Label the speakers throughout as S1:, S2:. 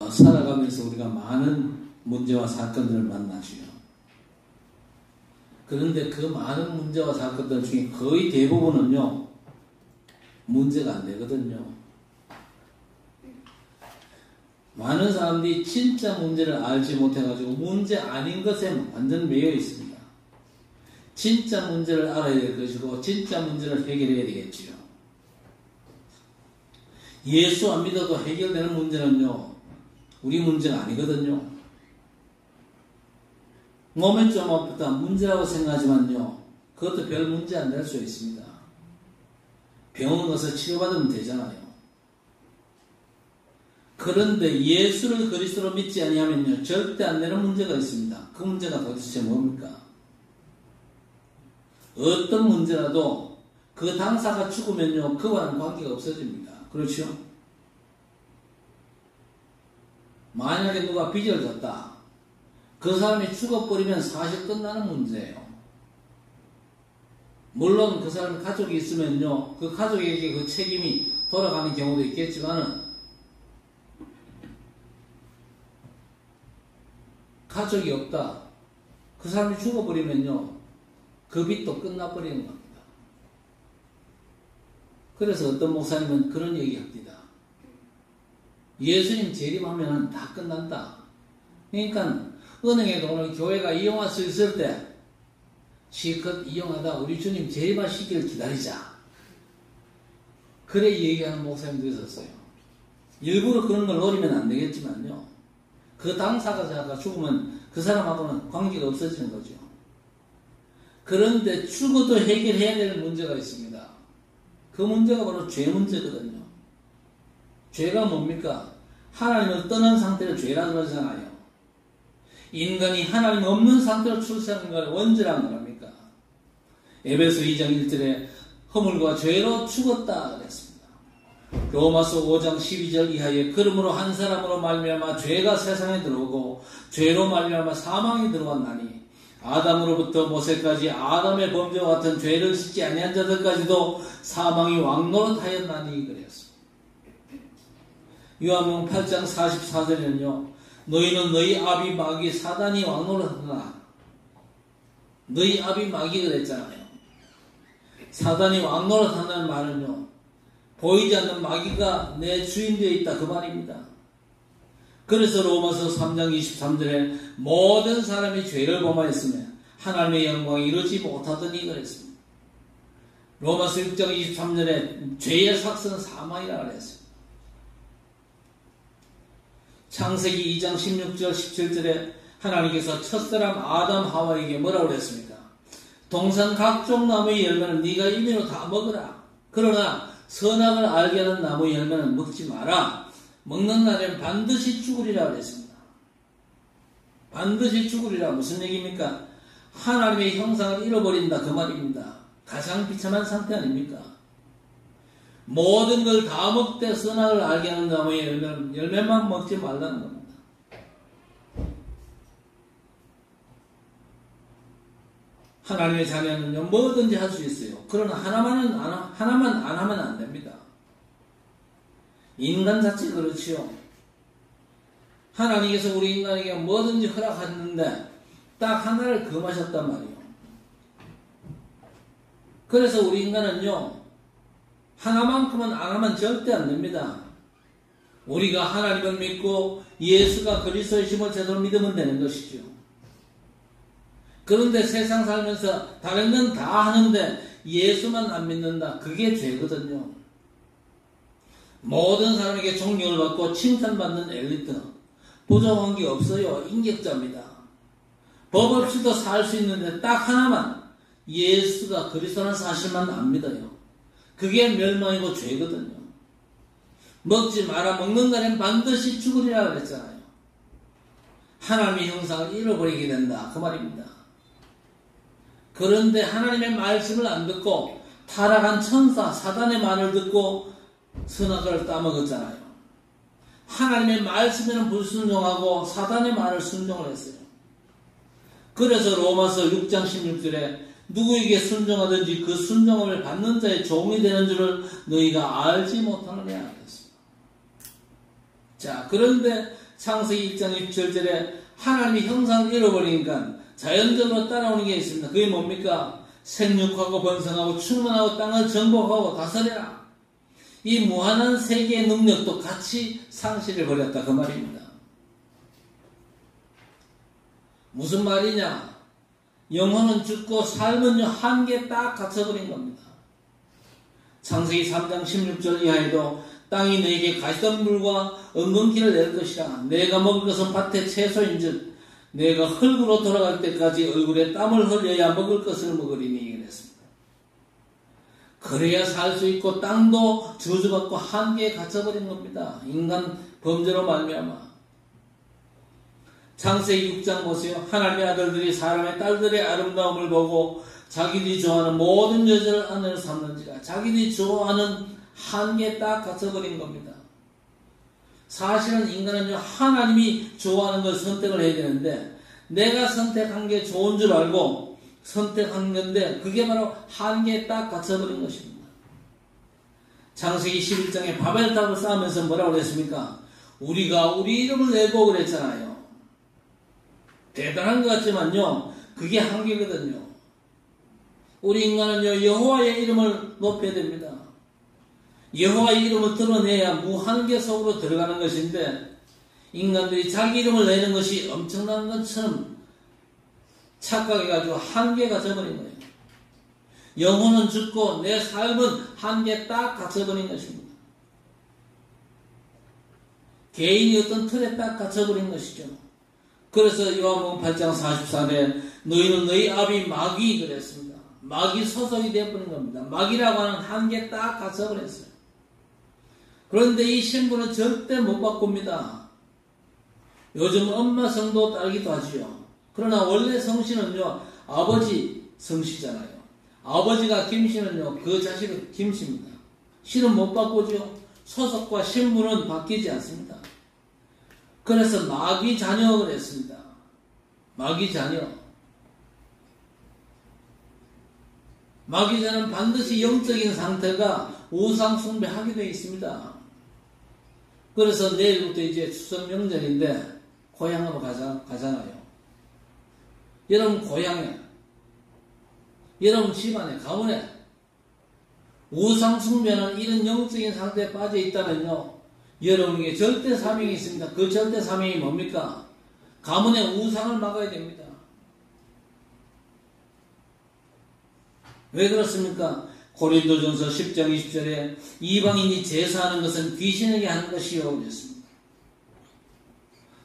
S1: 살아가면서 우리가 많은 문제와 사건들을 만나죠. 그런데 그 많은 문제와 사건들 중에 거의 대부분은요, 문제가 안 되거든요. 많은 사람들이 진짜 문제를 알지 못해가지고 문제 아닌 것에 완전 매여 있습니다. 진짜 문제를 알아야 될 것이고 진짜 문제를 해결해야 되겠지요. 예수 안 믿어도 해결되는 문제는요, 우리 문제가 아니거든요. 몸이 좀 아프다 문제라고 생각하지만요, 그것도 별 문제 안 될 수 있습니다. 병원 가서 치료받으면 되잖아요. 그런데 예수를 그리스도로 믿지 아니하면요, 절대 안 되는 문제가 있습니다. 그 문제가 도대체 뭡니까? 어떤 문제라도 그 당사가 죽으면요, 그와는 관계가 없어집니다. 그렇죠? 만약에 누가 빚을 졌다, 그 사람이 죽어버리면 사실 끝나는 문제예요. 물론 그 사람 가족이 있으면요, 그 가족에게 그 책임이 돌아가는 경우도 있겠지만은, 가족이 없다, 그 사람이 죽어버리면요, 그 빚도 끝나버리는 겁니다. 그래서 어떤 목사님은 그런 얘기합니다. 예수님 재림하면 다 끝난다. 그러니까 은행에 돈을 교회가 이용할 수 있을 때 실컷 이용하다 우리 주님 재림하시기를 기다리자. 그래 얘기하는 목사님도 있었어요. 일부러 그런 걸 노리면 안 되겠지만요, 그 당사자가 죽으면 그 사람하고는 관계가 없어지는 거죠. 그런데 죽어도 해결해야 될 문제가 있습니다. 그 문제가 바로 죄 문제거든요. 죄가 뭡니까? 하나님을 떠난 상태를 죄라 그러잖아요. 인간이 하나님 없는 상태로 출생한 걸 원죄라는 거랍니까? 에베소 2장 1절에 허물과 죄로 죽었다 그랬습니다. 로마서 5장 12절 이하에 그러므로 한 사람으로 말미암아 죄가 세상에 들어오고 죄로 말미암아 사망이 들어왔나니 아담으로부터 모세까지 아담의 범죄와 같은 죄를 짓지 아니한 자들까지도 사망이 왕노릇하였나니 그랬습니다. 요한복음 8장 44절에는요, 너희는 너희 아비 마귀 사단이 왕노릇하나, 너희 아비 마귀 그랬잖아요. 사단이 왕노릇한다는 말은요, 보이지 않는 마귀가 내 주인 되어 있다 그 말입니다. 그래서 로마서 3장 23절에 모든 사람이 죄를 범하였으며 하나님의 영광이 이루지 못하더니 그랬습니다. 로마서 6장 23절에 죄의 삭스는 사망이라 그랬습니다. 창세기 2장 16절 17절에 하나님께서 첫사람 아담 하와에게 뭐라고 그랬습니까? 동산 각종 나무의 열매는 네가 임의로 다 먹으라. 그러나 선악을 알게 하는 나무의 열매는 먹지 마라. 먹는 날엔 반드시 죽으리라 그랬습니다. 반드시 죽으리라 무슨 얘기입니까? 하나님의 형상을 잃어버린다 그 말입니다. 가장 비참한 상태 아닙니까? 모든 걸 다 먹되 선악을 알게 하는 나무의 열매만 먹지 말라는 겁니다. 하나님의 자녀는요, 뭐든지 할 수 있어요. 그러나 하나만 안 하면 안 됩니다. 인간 자체 그렇지요. 하나님께서 우리 인간에게 뭐든지 허락하셨는데 딱 하나를 금하셨단 말이에요. 그래서 우리 인간은요, 하나만큼은 안 하면 절대 안 됩니다. 우리가 하나님을 믿고 예수가 그리스도이심을 제대로 믿으면 되는 것이죠. 그런데 세상 살면서 다른 건 다 하는데 예수만 안 믿는다. 그게 죄거든요. 모든 사람에게 존경을 받고 칭찬받는 엘리트, 부정한 게 없어요. 인격자입니다. 법 없이도 살 수 있는데 딱 하나만, 예수가 그리스도라는 사실만 안 믿어요. 그게 멸망이고 죄거든요. 먹지 마라. 먹는 날엔 반드시 죽으리라 그랬잖아요. 하나님의 형상을 잃어버리게 된다 그 말입니다. 그런데 하나님의 말씀을 안 듣고 타락한 천사 사단의 말을 듣고 선악을 따먹었잖아요. 하나님의 말씀에는 불순종하고 사단의 말을 순종을 했어요. 그래서 로마서 6장 16절에 누구에게 순종하든지 그 순종함을 받는 자의 종이 되는 줄을 너희가 알지 못하느냐 그랬습니다. 자, 그런데 창세기 1장 6절에 하나님이 형상을 잃어버리니까 자연적으로 따라오는 게 있습니다. 그게 뭡니까? 생육하고 번성하고 충만하고 땅을 정복하고 다스려라. 이 무한한 세계의 능력도 같이 상실해버렸다 그 말입니다. 무슨 말이냐? 영혼은 죽고 삶은 한계 딱 갇혀버린 겁니다. 창세기 3장 16절 이하에도 땅이 너에게 가시덤불과 엉겅퀴를 낼 것이라. 내가 먹을 것은 밭의 채소인즉 내가 흙으로 돌아갈 때까지 얼굴에 땀을 흘려야 먹을 것을 먹으리니 그랬습니다. 그래야 살 수 있고 땅도 저주받고 한계에 갇혀버린 겁니다. 인간 범죄로 말미암아. 창세기 6장 보세요. 하나님의 아들들이 사람의 딸들의 아름다움을 보고 자기들이 좋아하는 모든 여자를 아내로 삼는지라. 자기들이 좋아하는 한계에 딱 갇혀버린 겁니다. 사실은 인간은 하나님이 좋아하는 걸 선택을 해야 되는데 내가 선택한 게 좋은 줄 알고 선택한 건데 그게 바로 한계에 딱 갇혀버린 것입니다. 창세기 11장에 바벨탑을 쌓으면서 뭐라고 그랬습니까? 우리가 우리 이름을 내고 그랬잖아요. 대단한 것 같지만요. 그게 한계거든요. 우리 인간은요. 여호와의 이름을 높여야 됩니다. 여호와의 이름을 드러내야 무한계 속으로 들어가는 것인데 인간들이 자기 이름을 내는 것이 엄청난 것처럼 착각해가지고 한계가 져버린 거예요. 영혼은 죽고 내 삶은 한계에 딱 갇혀버린 것입니다. 개인이 어떤 틀에 딱 갇혀버린 것이죠. 그래서 요한복음 8장 44절에 너희는 너희 아비 마귀 그랬습니다. 마귀 소속이 되어버린 겁니다. 마귀라고 하는 한계에 딱 갇혀버렸어요. 그런데 이 신분은 절대 못 바꿉니다. 요즘 엄마 성도 따르기도 하지요. 그러나 원래 성씨는요, 아버지 성씨잖아요. 아버지가 김씨는요, 그 자식은 김씨입니다. 씨는 못 바꾸죠. 소속과 신분은 바뀌지 않습니다. 그래서 마귀 자녀를 했습니다. 마귀 자녀. 마귀 자녀는 반드시 영적인 상태가 우상 숭배하게 되어 있습니다. 그래서 내일부터 이제 추석 명절인데 고향 한번 가잖아요. 여러분 고향에, 여러분 집안에, 가문에 우상 숭배하는 이런 영적인 상태에 빠져 있다면요. 여러분에게 절대 사명이 있습니다. 그 절대 사명이 뭡니까? 가문의 우상을 막아야 됩니다. 왜 그렇습니까? 고린도전서 10장 20절에 이방인이 제사하는 것은 귀신에게 하는 것이요 그랬습니다.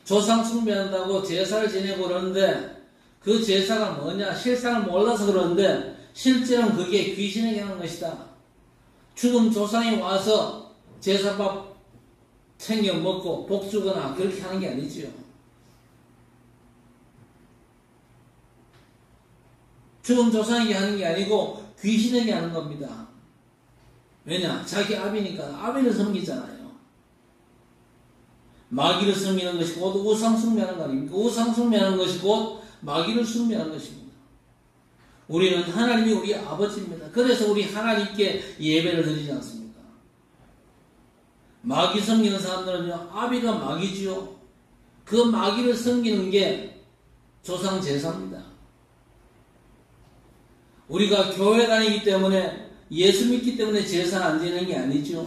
S1: 조상 숭배한다고 제사를 지내고 그러는데 그 제사가 뭐냐? 실상을 몰라서 그러는데 실제로는 그게 귀신에게 하는 것이다. 죽은 조상이 와서 제사밥 챙겨 먹고 복 주거나 그렇게 하는 게 아니지요. 죽은 조상에게 하는 게 아니고 귀신에게 하는 겁니다. 왜냐? 자기 아비니까 아비를 섬기잖아요. 마귀를 섬기는 것이 곧 우상 숭배하는 거 아닙니까? 우상 숭배하는 것이 곧 마귀를 숭배하는 것입니다. 우리는 하나님이 우리 아버지입니다. 그래서 우리 하나님께 예배를 드리지 않습니까? 마귀 섬기는 사람들은요, 아비가 마귀지요. 그 마귀를 섬기는 게 조상 제사입니다. 우리가 교회 다니기 때문에 예수 믿기 때문에 제사는 안 지내는 게 아니죠.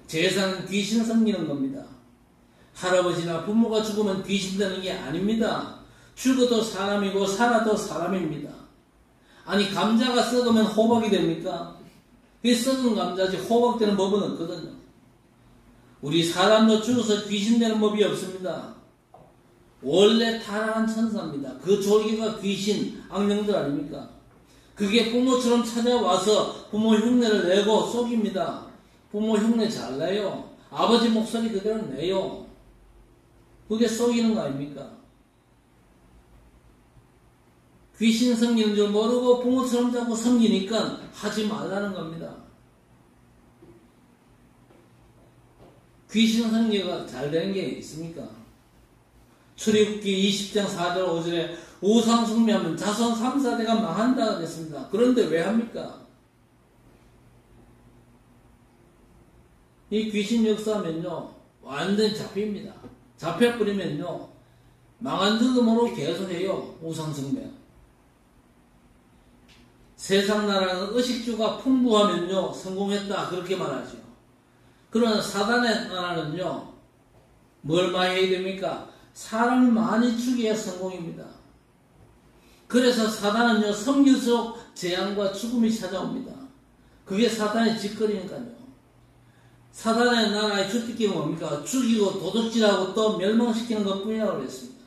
S1: 제사는 귀신 섬기는 겁니다. 할아버지나 부모가 죽으면 귀신 되는 게 아닙니다. 죽어도 사람이고 살아도 사람입니다. 아니 감자가 썩으면 호박이 됩니까? 그 썩은 감자지 호박되는 법은 없거든요. 우리 사람도 죽어서 귀신 되는 법이 없습니다. 원래 타락한 천사입니다. 그 졸개가 귀신, 악령들 아닙니까? 그게 부모처럼 찾아와서 부모 흉내를 내고 속입니다. 부모 흉내 잘 내요. 아버지 목소리 그대로 내요. 그게 속이는 거 아닙니까? 귀신 섬기는 줄 모르고 부모처럼 자꾸 섬기니까 하지 말라는 겁니다. 귀신 섬기가 잘 되는 게 있습니까? 출애굽기 20장 4절 5절에 우상 숭배하면 자손 3, 4대가 망한다 그랬습니다. 그런데 왜 합니까? 이 귀신 역사하면요 완전히 잡힙니다. 잡혀버리면요, 망한 줄도 모르고 계속해요. 우상숭배. 세상 나라는 의식주가 풍부하면요, 성공했다. 그렇게 말하죠. 그러나 사단의 나라는요, 뭘 많이 해야 됩니까? 사람을 많이 죽여야 성공입니다. 그래서 사단은요, 섬길수록 재앙과 죽음이 찾아옵니다. 그게 사단의 짓거리니까요. 사단의 나라의 주특기는 뭡니까? 죽이고 도둑질하고 또 멸망시키는 것 뿐이라고 했습니다.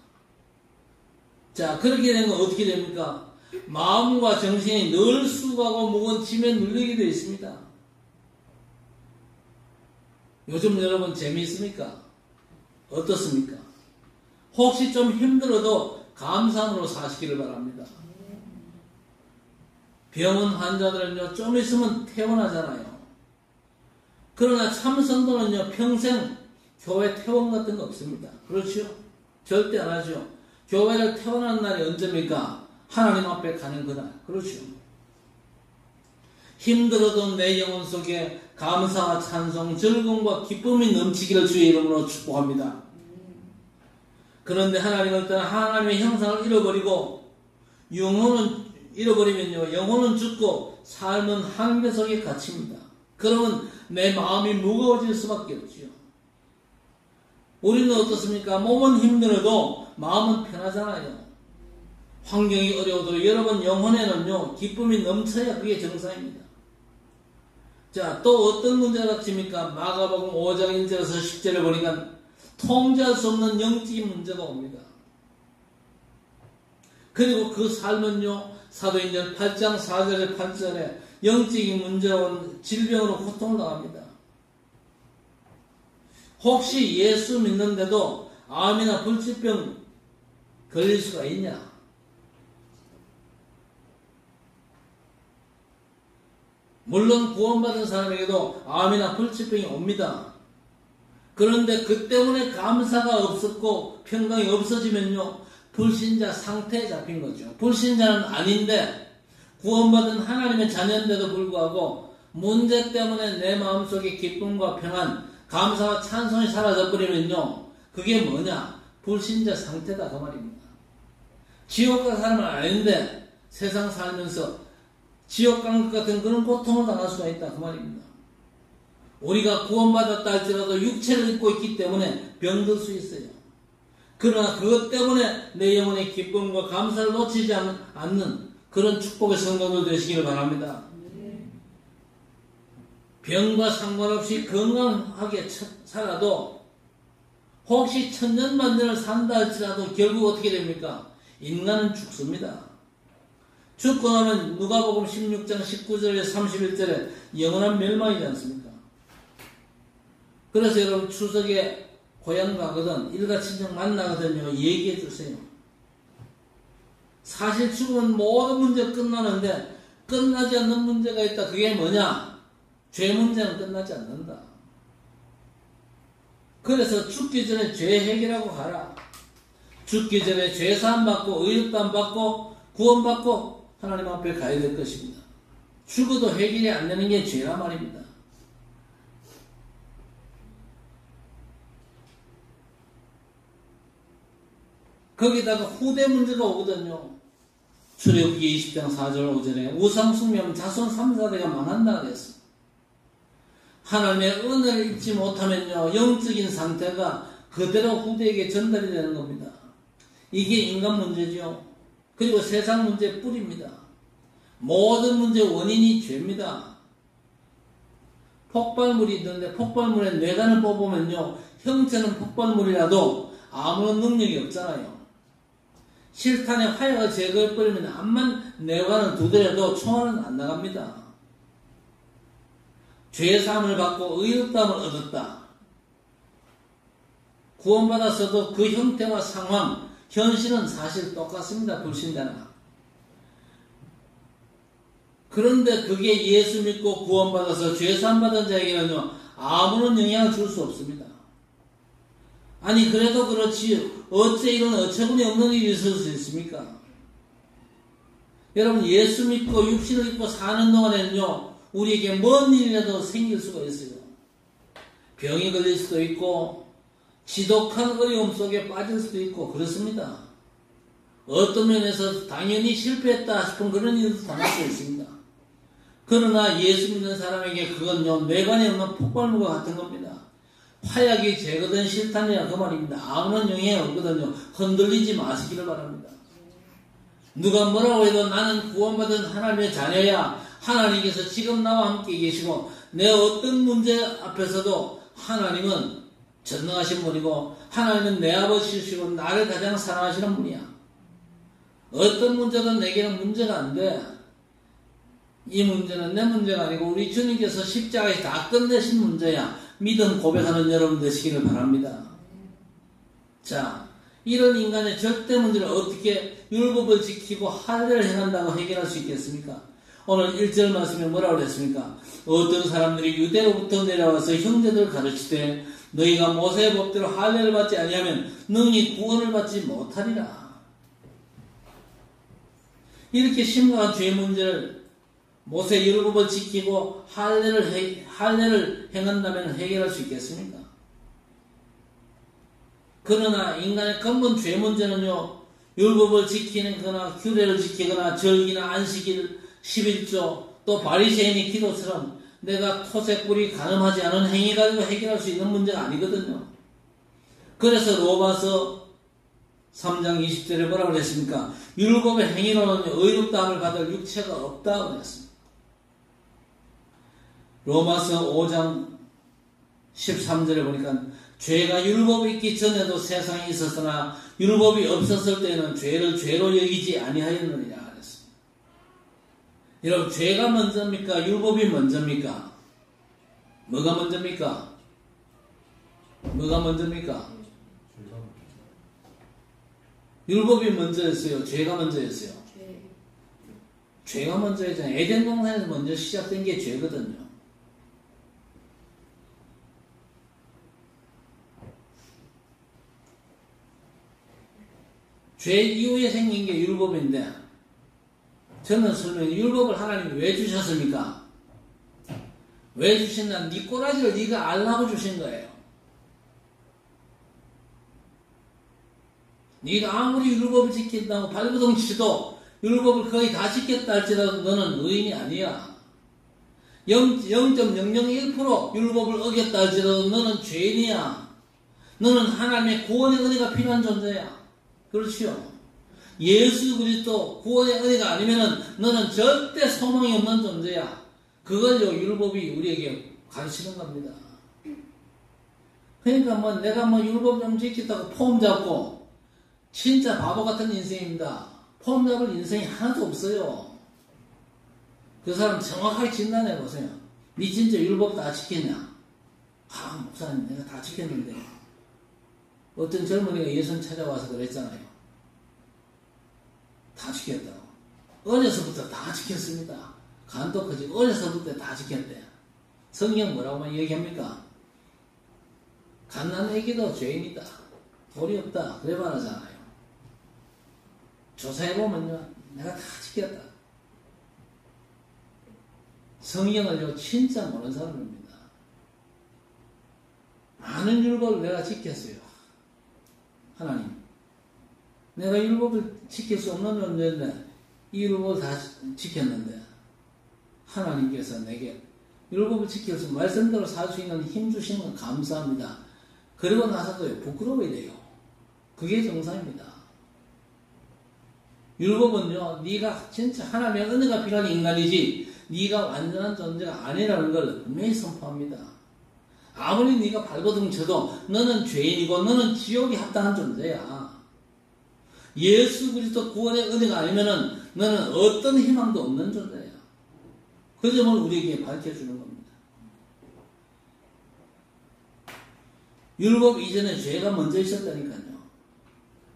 S1: 자, 그렇게 되면 어떻게 됩니까? 마음과 정신이 늘 수고하고 무거운 짐에 눌리게 되어 있습니다. 요즘 여러분 재미있습니까? 어떻습니까? 혹시 좀 힘들어도 감사함으로 사시기를 바랍니다. 병원 환자들은요, 좀 있으면 퇴원하잖아요. 그러나 참성도는요, 평생 교회 퇴원 같은 거 없습니다. 그렇죠? 절대 안 하죠. 교회를 퇴원하는 날이 언제입니까? 하나님 앞에 가는 그날. 그렇죠? 힘들어도 내 영혼 속에 감사와 찬송, 즐거움과 기쁨이 넘치기를 주의 이름으로 축복합니다. 그런데 하나님은 일단 하나님의 형상을 잃어버리고 영혼은 잃어버리면요, 영혼은 죽고 삶은 한계 속에 갇힙니다. 그러면 내 마음이 무거워질 수밖에 없지요. 우리는 어떻습니까? 몸은 힘들어도 마음은 편하잖아요. 환경이 어려워도 여러분 영혼에는요, 기쁨이 넘쳐야 그게 정상입니다. 자, 또 어떤 문제가 닥칩니까? 마가복음 5장 1절에서 10절을 보니까 통제할 수 없는 영적인 문제가 옵니다. 그리고 그 삶은요, 사도행전 8장 4절에 8절에 영적인 문제로 질병으로 고통을 당합니다. 혹시 예수 믿는데도 암이나 불치병 걸릴 수가 있냐? 물론 구원받은 사람에게도 암이나 불치병이 옵니다. 그런데 그 때문에 감사가 없었고 평강이 없어지면요, 불신자 상태에 잡힌 거죠. 불신자는 아닌데 구원받은 하나님의 자녀인데도 불구하고 문제 때문에 내 마음속에 기쁨과 평안, 감사와 찬송이 사라져버리면요, 그게 뭐냐? 불신자 상태다 그 말입니다. 지옥 갈 사람은 아닌데 세상 살면서 지옥 간 것 같은 그런 고통을 당할 수가 있다 그 말입니다. 우리가 구원받았다 할지라도 육체를 입고 있기 때문에 병들 수 있어요. 그러나 그것 때문에 내 영혼의 기쁨과 감사를 놓치지 않는 그런 축복의 성도들 되시기를 바랍니다. 병과 상관없이 건강하게 살아도 혹시 천년만년을 산다 할지라도 결국 어떻게 됩니까? 인간은 죽습니다. 죽고 나면 누가복음 16장 19절에 31절에 영원한 멸망이지 않습니까? 그래서 여러분 추석에 고향 가거든 일가친척 만나거든요. 얘기해 주세요. 사실 죽으면 모든 문제가 끝나는데 끝나지 않는 문제가 있다. 그게 뭐냐? 죄 문제는 끝나지 않는다. 그래서 죽기 전에 죄 해결하고 가라. 죽기 전에 죄 사함 받고 의롭다함 받고 구원 받고 하나님 앞에 가야 될 것입니다. 죽어도 해결이 안 되는 게 죄란 말입니다. 거기다가 후대 문제가 오거든요. 출애굽기 20장 4절 5절에 우상 숭배하면 자손 3, 4대가 망한다 그랬어. 하나님의 은혜를 잊지 못하면요, 영적인 상태가 그대로 후대에게 전달이 되는 겁니다. 이게 인간 문제죠. 그리고 세상 문제의 뿌리입니다. 모든 문제의 원인이 죄입니다. 폭발물이 있는데 폭발물에 뇌관을 뽑으면요, 형체는 폭발물이라도 아무런 능력이 없잖아요. 실탄에 화약을 제거해버리면 암만 뇌관을 두드려도 총알은 안 나갑니다. 죄사함을 받고 의롭다함을 얻었다. 구원받았어도 그 형태와 상황, 현실은 사실 똑같습니다. 불신자나. 그런데 그게 예수 믿고 구원받아서 죄사함 받은 자에게는요, 아무런 영향을 줄 수 없습니다. 아니 그래도 그렇지 어째 이런 어처구니 없는 일이 있을 수 있습니까? 여러분 예수 믿고 육신을 입고 사는 동안에는요, 우리에게 뭔 일이라도 생길 수가 있어요. 병이 걸릴 수도 있고 지독한 어려움 속에 빠질 수도 있고 그렇습니다. 어떤 면에서 당연히 실패했다 싶은 그런 일도 당할 수 있습니다. 그러나 예수 믿는 사람에게 그건요 뇌관에 없는 폭발물과 같은 겁니다. 화약이 제거된 실탄이라 그 말입니다. 아무런 영향이 없거든요. 흔들리지 마시기를 바랍니다. 누가 뭐라고 해도 나는 구원받은 하나님의 자녀야. 하나님께서 지금 나와 함께 계시고 내 어떤 문제 앞에서도 하나님은 전능하신 분이고 하나님은 내 아버지시고 나를 가장 사랑하시는 분이야. 어떤 문제도 내게는 문제가 안 돼. 이 문제는 내 문제가 아니고 우리 주님께서 십자가에 다 끝내신 문제야. 믿음 고백하는 여러분 되시기를 바랍니다. 자, 이런 인간의 절대 문제를 어떻게 율법을 지키고 할례를 행한다고 해결할 수 있겠습니까? 오늘 1절 말씀에 뭐라고 그랬습니까? 어떤 사람들이 유대로부터 내려와서 형제들을 가르치되 너희가 모세의 법대로 할례를 받지 아니하면 능히 구원을 받지 못하리라. 이렇게 심각한 죄 문제를 모세 율법을 지키고 할례를 행한다면 해결할 수 있겠습니까? 그러나 인간의 근본 죄 문제는요, 율법을 지키는 거나 규례를 지키거나 절기나 안식일, 11조, 또 바리새인의 기도처럼 내가 토색불이 가늠하지 않은 행위 가지고 해결할 수 있는 문제가 아니거든요. 그래서 로마서 3장 20절에 뭐라고 그랬습니까? 율법의 행위로는 의롭다함을 받을 육체가 없다고 그랬습니다. 로마서 5장 13절에 보니까 죄가 율법이 있기 전에도 세상에 있었으나 율법이 없었을 때는 죄를 죄로 여기지 아니하였느니라 그랬습니다. 여러분, 죄가 먼저입니까? 율법이 먼저입니까? 뭐가 먼저입니까? 뭐가 먼저입니까? 율법이 먼저였어요? 죄가 먼저였어요? 죄가 먼저였잖아요. 에덴 동산에서 먼저 시작된 게 죄거든요. 죄 이후에 생긴 게 율법인데 저는 설명해. 율법을 하나님이 왜 주셨습니까? 왜 주신다? 네 꼬라지를 네가 알라고 주신 거예요. 네가 아무리 율법을 지킨다고 발버둥 치도 율법을 거의 다 지켰다 할지라도 너는 의인이 아니야. 0.001% 율법을 어겼다 할지라도 너는 죄인이야. 너는 하나님의 구원의 은혜가 필요한 존재야. 그렇지요. 예수 그리스도 구원의 은혜가 아니면은 너는 절대 소망이 없는 존재야. 그걸요 율법이 우리에게 가르치는 겁니다. 그러니까 내가 율법 좀 지켰다고 폼 잡고 진짜 바보 같은 인생입니다. 폼 잡을 인생이 하나도 없어요. 그 사람 정확하게 진단해 보세요. 니 진짜 율법 다 지켰냐? 목사님 내가 다 지켰는데. 어떤 젊은이가 예수님 찾아와서 그랬잖아요. 다 지켰다고. 어려서부터 다 지켰습니다. 간도 크지. 어려서부터 다 지켰대. 성경 뭐라고만 얘기합니까? 갓난 애기도 죄인이다. 돌이 없다. 그래 말하잖아요. 조사해보면요. 내가 다 지켰다. 성경을요. 진짜 모르는 사람입니다. 많은 율법을 내가 지켰어요. 하나님. 내가 율법을 지킬 수 없는 존재인데 이 율법을 다 지켰는데 하나님께서 내게 율법을 지킬 수 말씀대로 살 수 있는 힘 주신 건 감사합니다. 그리고 나서도 부끄러워야 돼요. 그게 정상입니다. 율법은요, 네가 진짜 하나님의 은혜가 필요한 인간이지 네가 완전한 존재가 아니라는 걸 분명히 선포합니다. 아무리 네가 발버둥 쳐도 너는 죄인이고 너는 지옥에 합당한 존재야. 예수 그리스도 구원의 은혜가 아니면은 너는 어떤 희망도 없는 존재야. 그 점을 우리에게 밝혀주는 겁니다. 율법 이전에 죄가 먼저 있었다니까요.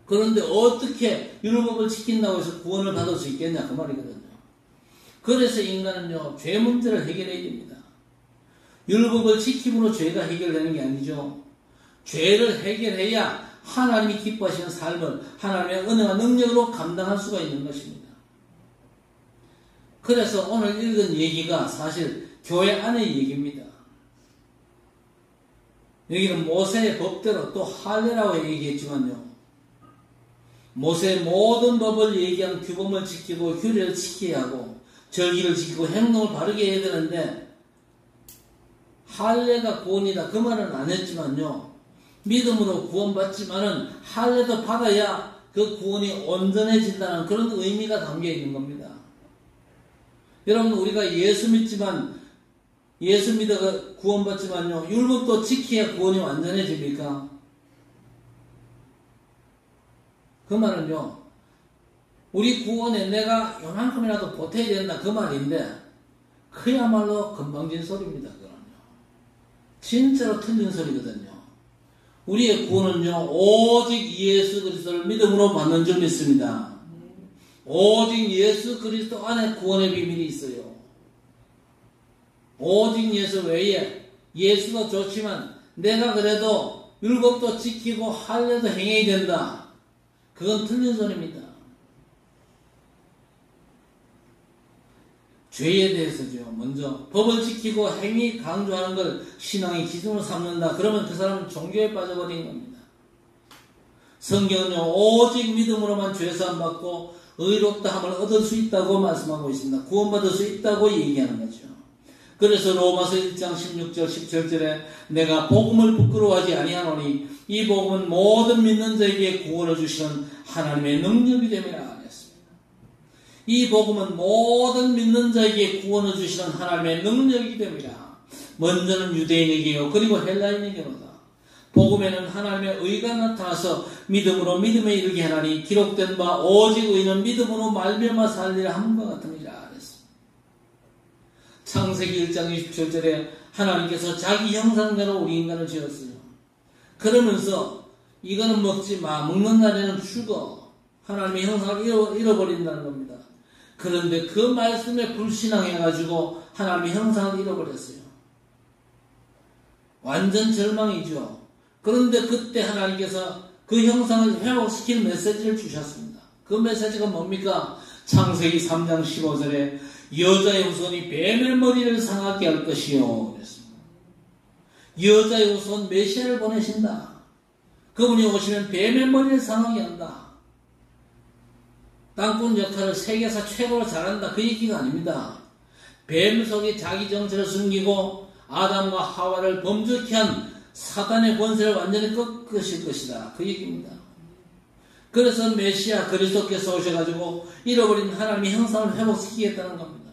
S1: 그런데 어떻게 율법을 지킨다고 해서 구원을 받을 수 있겠냐 그 말이거든요. 그래서 인간은요 죄 문제를 해결해야 됩니다. 율법을 지킴으로 죄가 해결되는 게 아니죠. 죄를 해결해야 하나님이 기뻐하시는 삶을 하나님의 은혜와 능력으로 감당할 수가 있는 것입니다. 그래서 오늘 읽은 얘기가 사실 교회 안의 얘기입니다. 여기는 모세의 법대로 또 할례라고 얘기했지만요. 모세의 모든 법을 얘기한 규범을 지키고 규례를 지켜야 하고 절기를 지키고 행동을 바르게 해야 되는데 할례가 구원이다 그 말은 안 했지만요. 믿음으로 구원받지만은 할례도 받아야 그 구원이 온전해진다는 그런 의미가 담겨 있는 겁니다. 여러분 우리가 예수 믿지만 예수 믿어가 구원받지만요. 율법도 지켜야 구원이 완전해집니까? 그 말은요. 우리 구원에 내가 요만큼이라도 보태야 된다 그 말인데 그야말로 건방진 소리입니다. 그거는요. 진짜로 틀린 소리거든요. 우리의 구원은요. 오직 예수 그리스도를 믿음으로 받는 줄 믿습니다. 오직 예수 그리스도 안에 구원의 비밀이 있어요. 오직 예수 외에 예수도 좋지만 내가 그래도 율법도 지키고 할례도 행해야 된다. 그건 틀린 소리입니다. 죄에 대해서죠. 먼저 법을 지키고 행위 강조하는 걸 신앙의 기준으로 삼는다. 그러면 그 사람은 종교에 빠져버린 겁니다. 성경은요. 오직 믿음으로만 죄사함 받고 의롭다 함을 얻을 수 있다고 말씀하고 있습니다. 구원받을 수 있다고 얘기하는 거죠. 그래서 로마서 1장 16절 17절에 내가 복음을 부끄러워하지 아니하노니 이 복음은 모든 믿는 자에게 구원을 주시는 하나님의 능력이 됨이라 했습니다. 이 복음은 모든 믿는 자에게 구원을 주시는 하나님의 능력이 됨이라. 먼저는 유대인에게요. 그리고 헬라인에게로다. 복음에는 하나님의 의가 나타나서 믿음으로 믿음에 이르게 하나니 기록된 바 오직 의는 믿음으로 말미암아 살리라 함과 같으니라. 창세기 1장 27절에 하나님께서 자기 형상대로 우리 인간을 지었어요. 그러면서 이거는 먹지 마. 먹는 날에는 죽어. 하나님의 형상을 잃어버린다는 겁니다. 그런데 그 말씀에 불신앙해가지고 하나님의 형상을 잃어버렸어요. 완전 절망이죠. 그런데 그때 하나님께서 그 형상을 회복시킬 메시지를 주셨습니다. 그 메시지가 뭡니까? 창세기 3장 15절에 여자의 후손이 뱀의 머리를 상하게 할 것이요. 그랬습니다. 여자의 후손 메시아를 보내신다. 그분이 오시면 뱀의 머리를 상하게 한다. 땅꾼 역할을 세계에서 최고로 잘한다. 그 얘기가 아닙니다. 뱀 속에 자기 정체를 숨기고 아담과 하와를 범죄케 한 사단의 권세를 완전히 꺾으실 것이다. 그 얘기입니다. 그래서 메시아 그리스도께서 오셔가지고 잃어버린 하나님의 형상을 회복시키겠다는 겁니다.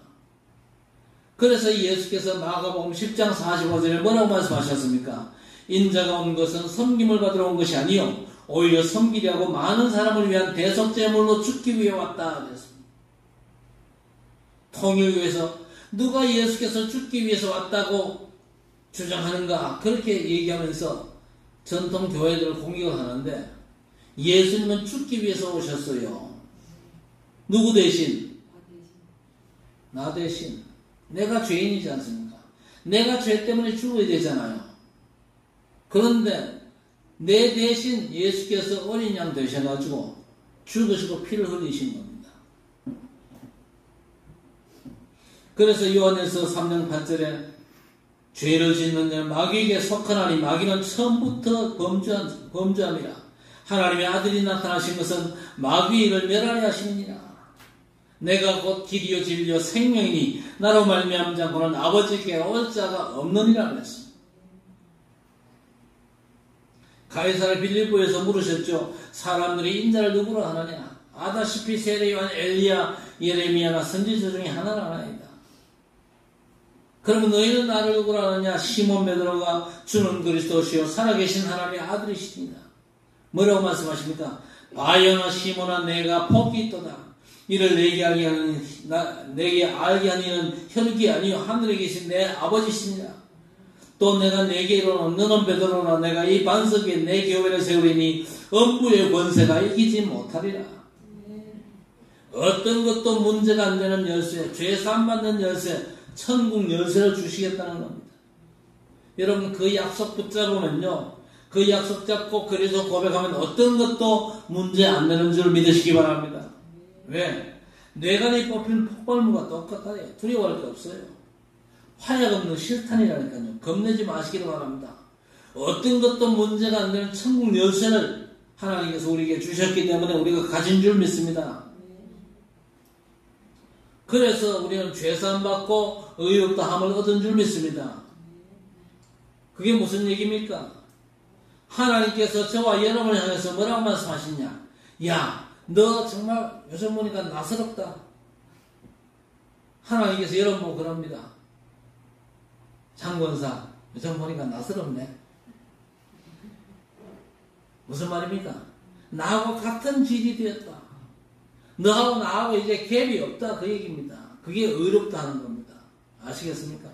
S1: 그래서 예수께서 마가복음 10장 45절에 뭐라고 말씀하셨습니까? 인자가 온 것은 섬김을 받으러 온 것이 아니요 오히려 섬기려 하고 많은 사람을 위한 대속제물로 죽기 위해 왔다. 그랬습니다. 통일교에서 누가 예수께서 죽기 위해서 왔다고 주장하는가 그렇게 얘기하면서 전통 교회들을 공격을 하는데 예수님은 죽기 위해서 오셨어요. 누구 대신? 나 대신. 내가 죄인이지 않습니까? 내가 죄 때문에 죽어야 되잖아요. 그런데 내 대신 예수께서 어린 양 되셔가지고 죽으시고 피를 흘리신 겁니다. 그래서 요한에서 3장 8절에 죄를 짓는 자 마귀에게 속하나니 마귀는 처음부터 범죄함이라. 하나님의 아들이 나타나신 것은 마귀의 일을 멸하려 하심이니라. 내가 곧 길이요 진리요 생명이니 나로 말미암지 않고는 아버지께 올 자가 없느니라 그랬습니다. 가이사르 빌립보에서 물으셨죠. 사람들이 인자를 누구로 하느냐? 아다시피 세례 요한 엘리야 예레미야나 선지자 중에 하나를 하나이다. 그러면 너희는 나를 누구로 하느냐? 시몬 베드로가 주는 그리스도시요 살아계신 하나님의 아들이시니라. 뭐라고 말씀하십니까? 바요나 시몬아 내가 복이 있도다. 이를 내게 알게 하는 이는 혈육이 아니요 하늘에 계신 내 아버지시니라. 또 내가 내게 이르노니 너는 베드로라. 내가 이 반석 위에 내 교회를 세우리니 음부의 권세가 이기지 못하리라. 어떤 것도 문제가 안 되는 열쇠, 죄 사함 받는 열쇠, 천국 열쇠를 주시겠다는 겁니다. 여러분 그 약속 붙잡으면요. 그 약속 잡고 그래서 고백하면 어떤 것도 문제 안 되는 줄 믿으시기 바랍니다. 왜? 뇌관이 뽑힌 폭발물과 똑같아요. 두려워할 게 없어요. 화약 없는 실탄이라니까요. 겁내지 마시기를 바랍니다. 어떤 것도 문제가 안 되는 천국 열쇠를 하나님께서 우리에게 주셨기 때문에 우리가 가진 줄 믿습니다. 그래서 우리는 죄사함 받고 의롭다함을 얻은 줄 믿습니다. 그게 무슨 얘기입니까? 하나님께서 저와 여러분을 향해서 뭐라고 말씀하시냐? 야, 너 정말 요즘 보니까 나스럽다. 하나님께서 여러분 보고 그럽니다. 장권사, 요즘 보니까 나스럽네. 무슨 말입니까? 나하고 같은 질이 되었다. 너하고 나하고 이제 갭이 없다. 그 얘기입니다. 그게 의롭다는 겁니다. 아시겠습니까?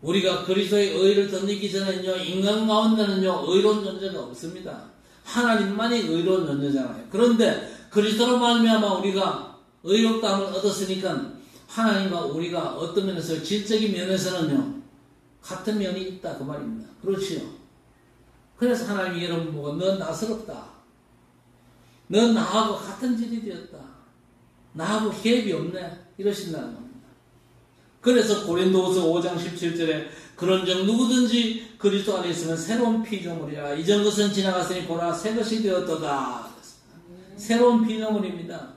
S1: 우리가 그리스도의 의를 덧입기 전에는요, 인간 가운데는요, 의로운 존재가 없습니다. 하나님만이 의로운 존재잖아요. 그런데 그리스도로 말미암아 우리가 의롭다함을 얻었으니까 하나님과 우리가 어떤 면에서 질적인 면에서는요, 같은 면이 있다. 그 말입니다. 그렇지요. 그래서 하나님이 여러분 보고 너 나스럽다. 너 나하고 같은 질이 되었다. 나하고 갭이 없네. 이러신다는 겁니다. 그래서 고린도후서 5장 17절에 그런즉 누구든지 그리스도 안에 있으면 새로운 피조물이라. 이전 것은 지나갔으니 보라 새 것이 되었도다. 새로운 피조물입니다.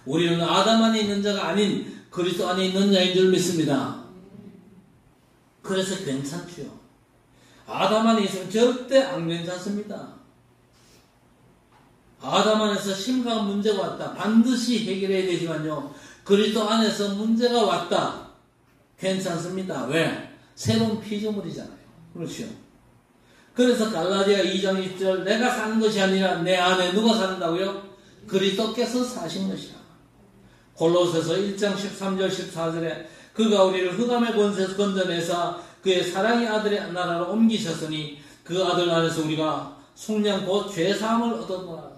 S1: 우리는 아담 안에 있는 자가 아닌 그리스도 안에 있는 자인 줄 믿습니다. 그래서 괜찮지요. 아담 안에 있으면 절대 안 괜찮습니다. 아담 안에서 심각한 문제가 왔다. 반드시 해결해야 되지만요. 그리스도 안에서 문제가 왔다. 괜찮습니다. 왜? 새로운 피조물이잖아요. 그렇죠. 그래서 갈라디아 2장 20절 내가 사는 것이 아니라 내 안에 누가 산다고요? 그리스도께서 사신 것이라. 골로새서 1장 13절 14절에 그가 우리를 흑암의 권세에서 건져내사 그의 사랑의 아들의 나라로 옮기셨으니 그 아들 안에서 우리가 속량 곧 죄사함을 얻었노라.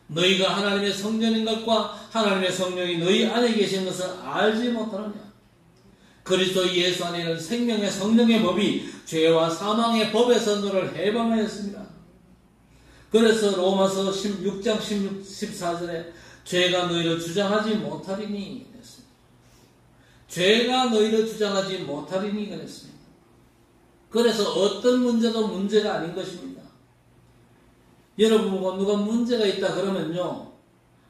S1: 너희가 하나님의 성전인 것과 하나님의 성령이 너희 안에 계신 것을 알지 못하느냐. 그리스도 예수 안에는 생명의 성령의 법이 죄와 사망의 법에서 너를 해방하였습니다. 그래서 로마서 6장 14절에 죄가 너희를 주장하지 못하리니 그랬습니다. 죄가 너희를 주장하지 못하리니 그랬습니다. 그래서 어떤 문제도 문제가 아닌 것입니다. 여러분 보고 누가 문제가 있다 그러면요.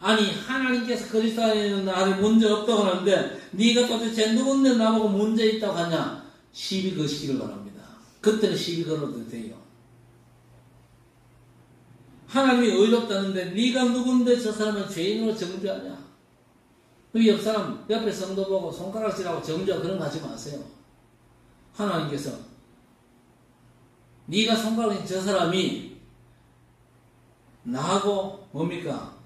S1: 아니 하나님께서 그리스도 안에 있는 나를 문제 없다고 하는데 네가 도대체 누군데 나보고 문제 있다고 하냐. 시비 거시기를 바랍니다. 그때는 시비 걸어도 돼요. 하나님이 의롭다는데 네가 누군데 저 사람을 죄인으로 정죄하냐. 그 옆 사람 옆에 성도 보고 손가락질하고 정죄하고 그런 거 하지 마세요. 하나님께서 네가 손가락질 저 사람이 나하고 뭡니까?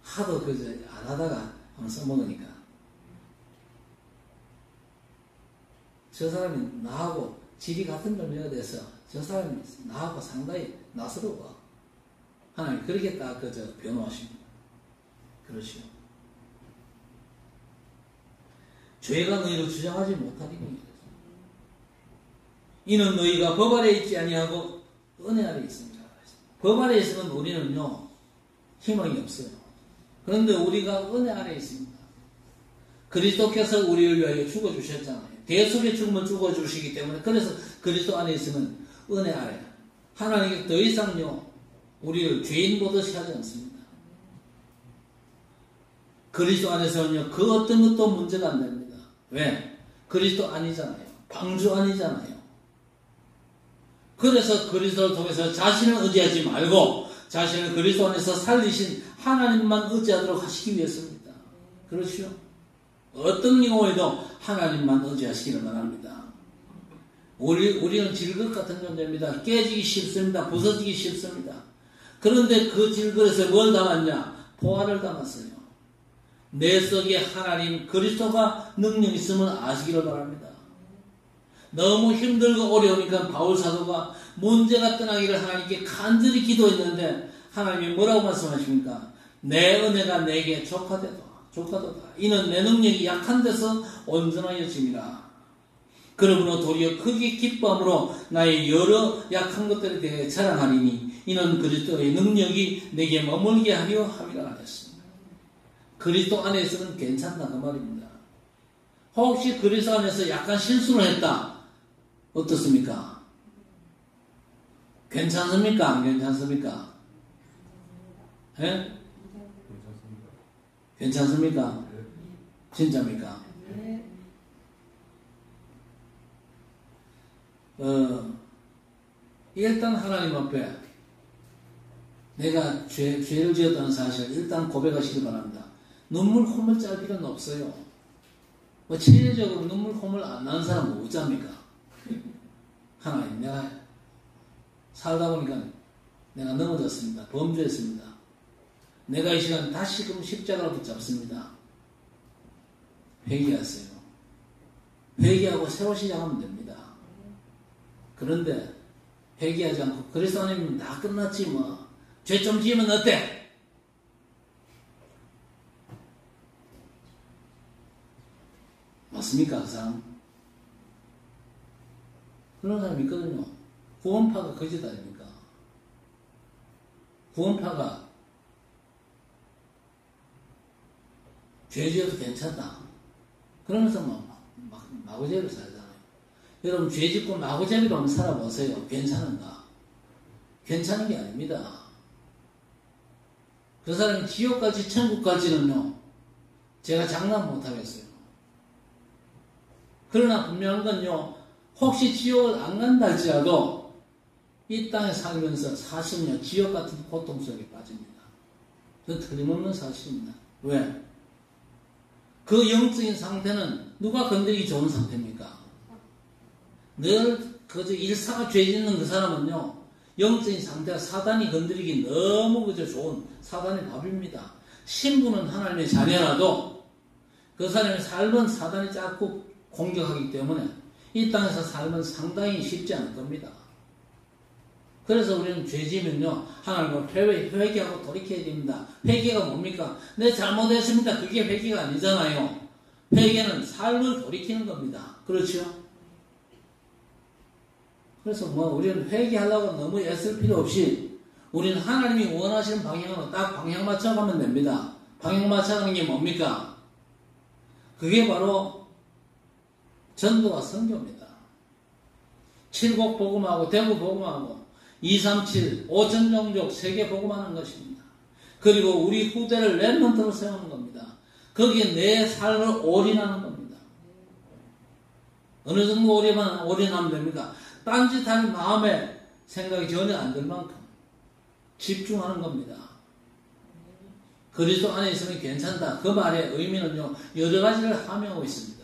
S1: 하도 그저 안 하다가 한번 써먹으니까 저 사람이 나하고 질이 같은 존재가 돼서 저 사람이 나하고 상당히 낯설어. 하나님 그렇게 딱 그저 변호하십니다. 그렇죠. 죄가 너희를 주장하지 못하리니 이는 너희가 법 아래 있지 아니하고 은혜 아래 있습니다. 법 아래 있으면 우리는요 희망이 없어요. 그런데 우리가 은혜 아래 있습니다. 그리스도께서 우리를 위하여 죽어주셨잖아요. 대속의 죽음을 죽어주시기 때문에 그래서 그리스도 안에 있으면 은혜 아래 하나님께 더 이상요 우리를 죄인 보듯이 하지 않습니다. 그리스도 안에서는요 그 어떤 것도 문제가 안 됩니다. 왜? 그리스도 아니잖아요. 방주 아니잖아요. 그래서 그리스도를 통해서 자신을 의지하지 말고 자신을 그리스도 안에서 살리신 하나님만 의지하도록 하시기 위해서입니다. 그렇죠? 어떤 경우에도 하나님만 의지하시기를 바랍니다. 우리는 질것 같은 존재입니다. 깨지기 쉽습니다. 부서지기 쉽습니다. 그런데 그 질것에서 뭘 담았냐? 보화를 담았어요. 내 속에 하나님 그리스도가 능력 있음을 아시기를 바랍니다. 너무 힘들고 어려우니까 바울 사도가 문제가 떠나기를 하나님께 간절히 기도했는데 하나님이 뭐라고 말씀하십니까? 내 은혜가 내게 족하도다. 이는 내 능력이 약한 데서 온전하여짐이라. 그러므로 도리어 크게 기뻐함으로 나의 여러 약한 것들에 대해 자랑하리니 이는 그리스도의 능력이 내게 머물게 하려 함이라 하셨습니다. 그리스도 안에서는 괜찮다 그 말입니다. 혹시 그리스도 안에서 약간 실수를 했다. 어떻습니까? 괜찮습니까? 안 괜찮습니까? 예? 괜찮습니까? 진짜입니까? 일단 하나님 앞에 내가 죄를 지었다는 사실을 일단 고백하시기 바랍니다. 눈물 콧물 짤 필요는 없어요. 뭐 체계적으로 눈물 콧물 안 나는 사람 뭐 어쩝니까? 하나님, 내가 살다 보니까 내가 넘어졌습니다. 범죄했습니다. 내가 이 시간 다시금 십자가로 붙잡습니다. 회개하세요. 회개하고 새로 시작하면 됩니다. 그런데 회개하지 않고 그리스도 안에는 다 끝났지 뭐. 죄 좀 지으면 어때? 맞습니까? 그 사람? 그런 사람이 있거든요. 구원파가 거짓 아닙니까? 구원파가 죄 지어도 괜찮다. 그러면서 마구잡이로 살잖아요. 여러분 죄 짓고 마구잡이로 한번 살아보세요. 괜찮은가? 괜찮은 게 아닙니다. 그 사람이 지옥까지 천국까지는요. 제가 장담 못하겠어요. 그러나 분명한 건요. 혹시 지옥을 안 간다 할지라도 이 땅에 살면서 40년 지옥 같은 고통 속에 빠집니다. 그건 틀림없는 사실입니다. 왜? 그 영적인 상태는 누가 건드리기 좋은 상태입니까? 늘 그저 일사가 죄 짓는 그 사람은요. 영적인 상태가 사단이 건드리기 너무 그저 좋은 사단의 밥입니다. 신부는 하나님의 자녀라도 그 사람의 삶은 사단이 자꾸 공격하기 때문에 이 땅에서 삶은 상당히 쉽지 않을 겁니다. 그래서 우리는 죄지면요 하나님과 회개하고 돌이켜야 됩니다. 회개가 뭡니까? 내 잘못했습니다. 그게 회개가 아니잖아요. 회개는 삶을 돌이키는 겁니다. 그렇죠? 그래서 우리는 회개하려고 너무 애쓸 필요 없이 우리는 하나님이 원하시는 방향으로 딱 방향 맞춰가면 됩니다. 방향 맞춰가는 게 뭡니까? 그게 바로 전도와 선교입니다. 칠곡 복음하고 대구 복음하고 237 5천 종족 세계 복음하는 것입니다. 그리고 우리 후대를 렘넌트로 세우는 겁니다. 거기에 내 삶을 올인하는 겁니다. 어느 정도 올인하면 됩니까? 딴짓할 마음에 생각이 전혀 안 들 만큼 집중하는 겁니다. 그리스도 안에 있으면 괜찮다. 그 말의 의미는요 여러 가지를 함유하고 있습니다.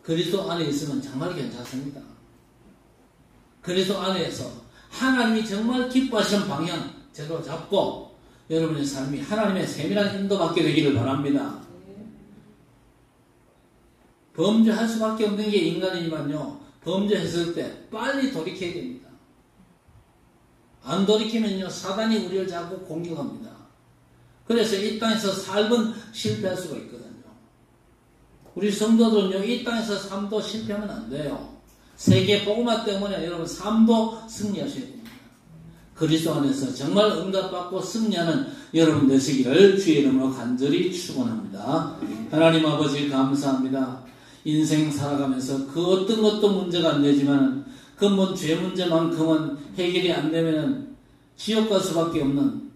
S1: 그리스도 안에 있으면 정말 괜찮습니다. 그리스도 안에서 하나님이 정말 기뻐하시는 방향 제대로 잡고 여러분의 삶이 하나님의 세밀한 인도받게 되기를 바랍니다. 범죄할 수밖에 없는 게 인간이지만요 범죄했을 때 빨리 돌이켜야 됩니다. 안 돌이키면요 사단이 우리를 자꾸 공격합니다. 그래서 이 땅에서 삶은 실패할 수가 있거든요. 우리 성도들은요 이 땅에서 삶도 실패하면 안 돼요. 세계 복음화 때문에 여러분 삶도 승리하셔야 됩니다. 그리스도 안에서 정말 응답받고 승리하는 여러분 되시기를 주의 이름으로 간절히 축원합니다. 하나님 아버지 감사합니다. 인생 살아가면서 그 어떤 것도 문제가 안 되지만 근본 죄 문제만큼은 해결이 안 되면 지옥 갈 수밖에 없는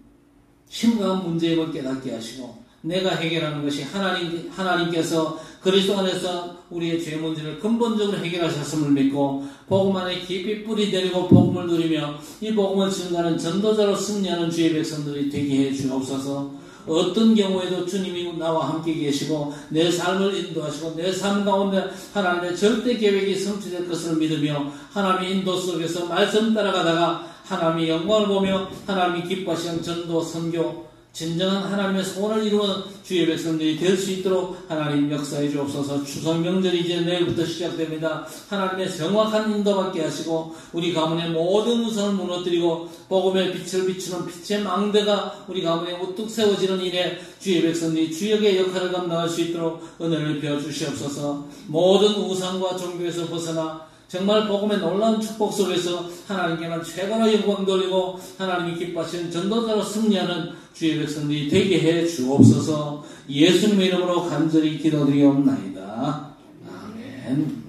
S1: 심각한 문제임을 깨닫게 하시고 내가 해결하는 것이 하나님께서 그리스도 안에서 우리의 죄 문제를 근본적으로 해결하셨음을 믿고 복음 안에 깊이 뿌리 내리고 복음을 누리며 이 복음을 증거하는 전도자로 승리하는 주의 백성들이 되게 해 주옵소서. 어떤 경우에도 주님이 나와 함께 계시고 내 삶을 인도하시고 내 삶 가운데 하나님의 절대 계획이 성취될 것을 믿으며 하나님의 인도 속에서 말씀 따라가다가 하나님의 영광을 보며 하나님이 기뻐하시는 전도 선교 진정한 하나님의 소원을 이루는 주의 백성들이 될 수 있도록 하나님 역사해 주옵소서. 추석 명절이 이제 내일부터 시작됩니다. 하나님의 정확한 인도받게 하시고 우리 가문의 모든 우상을 무너뜨리고 복음의 빛을 비추는 빛의 망대가 우리 가문에 우뚝 세워지는 일에 주의 백성들이 주역의 역할을 감당할 수 있도록 은혜를 베어 주시옵소서. 모든 우상과 종교에서 벗어나 정말 복음의 놀라운 축복 속에서 하나님께만 최고로 영광 돌리고 하나님이 기뻐하시는 전도자로 승리하는 주의 백성들이 되게 해 주옵소서. 예수님의 이름으로 간절히 기도드리옵나이다. 아멘.